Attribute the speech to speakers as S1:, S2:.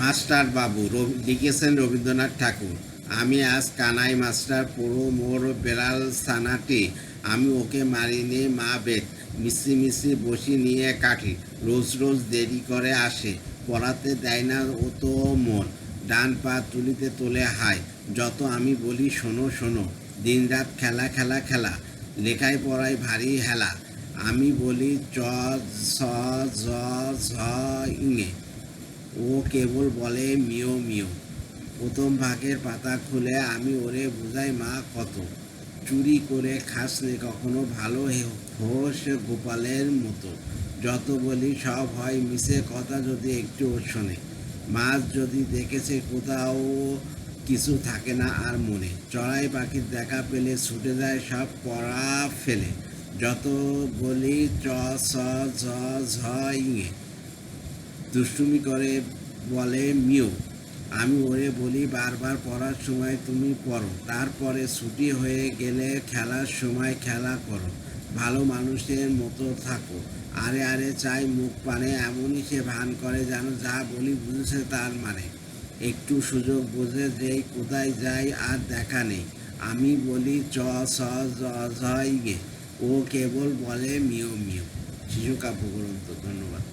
S1: Master বাবু লিখেছেন রবীন্দ্রনাথ ঠাকুর। আমি আজ কানাই মাস্টার পুরো মোর বেড়াল ছানাটি, আমি ওকে মারিনি মা বেদ, মিশি মিশি বসি নিয়ে কাঠি, রোজ রোজ দেরি করে আসে, পড়াতে দেয় না ও তো মন, ডান পা তুলিতে তোলে হাই, যত আমি বলি শোনো শোনো, দিনরাত খেলা খেলা খেলা, লেখায় পড়ায় ভারী হেলা, আমি বলি চ ছ জ ঝ ইঙে, ও কেবল বলে মিও মিও। প্রথম ভাগের পাতা খুলে আমি ওরে বুঝাই মা কত, চুরি করে খাসলে কখনো ভালো হোস গোপালের মতো, যত বলি সব হয় মিশে কথা যদি একটু শোনে, মাছ যদি দেখেছে কোথাও কিছু থাকে না আর মনে, চড়াই পাখির দেখা পেলে ছুটে যায় সব পড়া ফেলে, যত বলি চ ছ ঝ ঝ ইঙে, দুষ্টুমি করে বলে মিও। আমি ওরে বলি বারবার পড়ার সময় তুমি পড়ো, তারপরে ছুটি হয়ে গেলে খেলার সময় খেলা করো, ভালো মানুষের মতো থাকো, আরে আরে চাই মুখ পানে, এমনই সে ভান করে যেন যা বলি বুঝেছে তার মানে, একটু সুযোগ বোঝে যেই কোথায় যাই আর দেখা নেই, আমি বলি চ ছ জ ঝ গে, ও কেবল বলে মিও মিও। শিশু কাব্যগ্রন্থ। ধন্যবাদ।